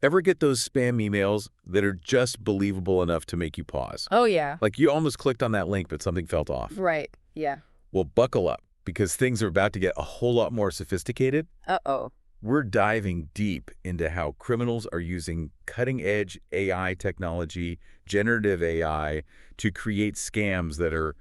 Ever get those spam emails that are just believable enough to make you pause? Oh, yeah. Like you almost clicked on that link, but something felt off. Right. Yeah. Well, buckle up, because things are about to get a whole lot more sophisticated. Uh-oh. We're diving deep into how criminals are using cutting-edge AI technology, generative AI, to create scams that are,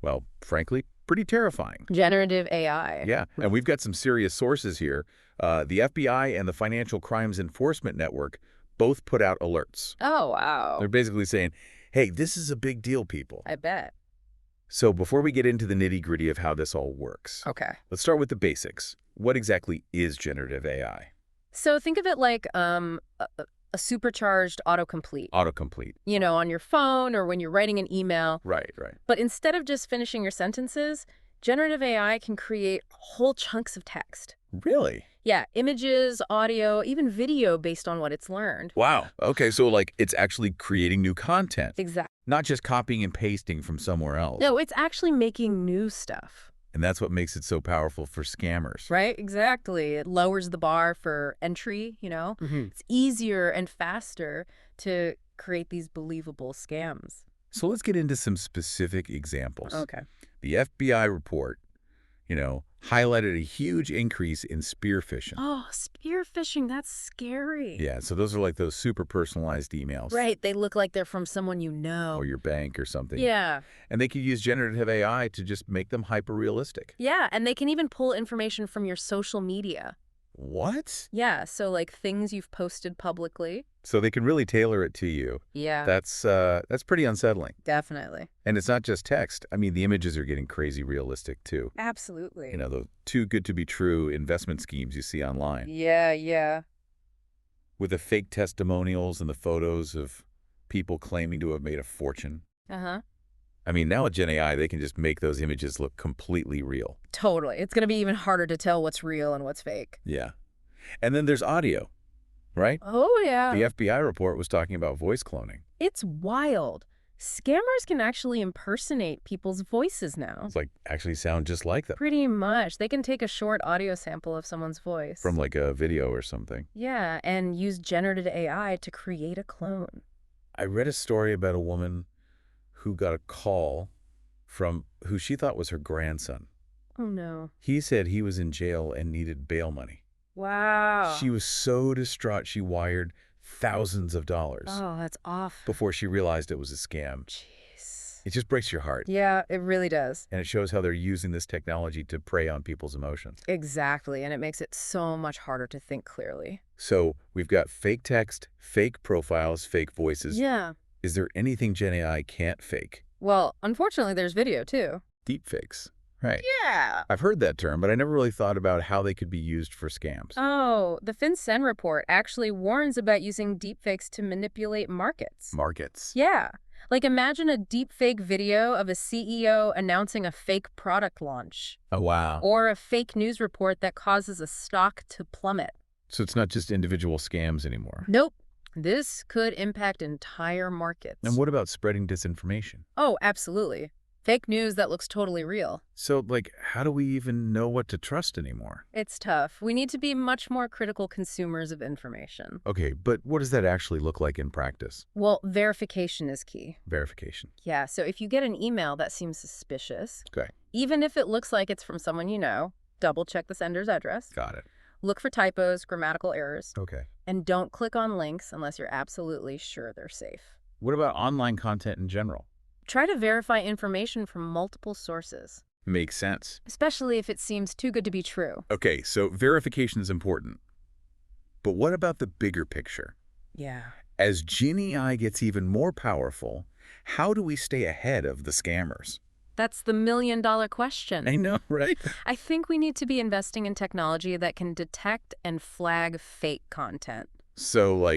well, frankly, pretty terrifying. Generative AI. Yeah, and we've got some serious sources here. The FBI and the Financial Crimes Enforcement Network both put out alerts. Oh, wow. They're basically saying, hey, this is a big deal, people. I bet. So before we get into the nitty-gritty of how this all works, Okay. let's start with the basics. What exactly is generative AI? So think of it like a supercharged autocomplete. Autocomplete. You know, on your phone or when you're writing an email. Right, right. But instead of just finishing your sentences, generative AI can create whole chunks of text. Really? Yeah, images, audio, even video based on what it's learned. Wow. Okay, so like it's actually creating new content. Exactly. Not just copying and pasting from somewhere else. No, it's actually making new stuff. And that's what makes it so powerful for scammers. Right, exactly. It lowers the bar for entry, you know? It's easier and faster to create these believable scams. So let's get into some specific examples. Okay. The FBI report, highlighted a huge increase in spear phishing. Oh, spear phishing, that's scary. Yeah, so those are like those super personalized emails. Right, they look like they're from someone you know. Or your bank or something. Yeah. And they could use generative AI to just make them hyper-realistic. Yeah, and they can even pull information from your social media. What? Yeah, so like things you've posted publicly. So they can really tailor it to you. Yeah. That's pretty unsettling. Definitely. And it's not just text. I mean, the images are getting crazy realistic, too. Absolutely. The too good to be true investment schemes you see online. Yeah, yeah. With the fake testimonials and the photos of people claiming to have made a fortune. Uh-huh. I mean, now with Gen AI, they can just make those images look completely real. Totally. It's going to be even harder to tell what's real and what's fake. Yeah. And then there's audio, right? Oh, yeah. The FBI report was talking about voice cloning. It's wild. Scammers can actually impersonate people's voices now. It's like actually sound just like them. Pretty much. They can take a short audio sample of someone's voice. From like a video or something. Yeah, and use generative AI to create a clone. I read a story about a woman who got a call from who she thought was her grandson. Oh, no. He said he was in jail and needed bail money. Wow. She was so distraught she wired thousands of dollars. Oh, that's awful. Before she realized it was a scam. Jeez. It just breaks your heart. Yeah, it really does. And it shows how they're using this technology to prey on people's emotions. Exactly, and it makes it so much harder to think clearly. So we've got fake text, fake profiles, fake voices. Yeah. Is there anything Gen AI can't fake? Well, unfortunately, there's video, too. Deepfakes. Right. Yeah. I've heard that term, but I never really thought about how they could be used for scams. Oh, the FinCEN report actually warns about using deepfakes to manipulate markets. Markets. Yeah. Like imagine a deepfake video of a CEO announcing a fake product launch. Oh, wow. Or a fake news report that causes a stock to plummet. So it's not just individual scams anymore. Nope. This could impact entire markets. And what about spreading disinformation? Oh, absolutely. Fake news that looks totally real. So, how do we even know what to trust anymore? It's tough. We need to be much more critical consumers of information. Okay, but what does that actually look like in practice? Well, verification is key. Verification. Yeah, so if you get an email that seems suspicious, Okay. even if it looks like it's from someone you know, double check the sender's address. Got it. Look for typos, grammatical errors. Okay. And don't click on links unless you're absolutely sure they're safe. What about online content in general? Try to verify information from multiple sources, Makes sense. especially if it seems too good to be true. Okay, so verification is important. But what about the bigger picture? Yeah. As Gen AI gets even more powerful, how do we stay ahead of the scammers? That's the million-dollar question. I know, right? I think we need to be investing in technology that can detect and flag fake content. So,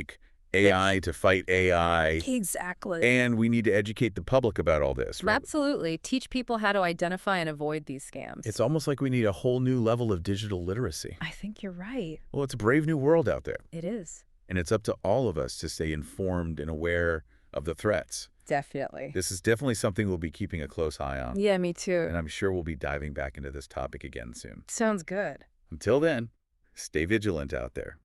AI to fight AI. Exactly. And we need to educate the public about all this, right? Absolutely. Teach people how to identify and avoid these scams. It's almost like we need a whole new level of digital literacy. I think you're right. Well, it's a brave new world out there. It is. And it's up to all of us to stay informed and aware of the threats. Definitely. This is definitely something we'll be keeping a close eye on. Yeah, me too. And I'm sure we'll be diving back into this topic again soon. Sounds good. Until then, stay vigilant out there.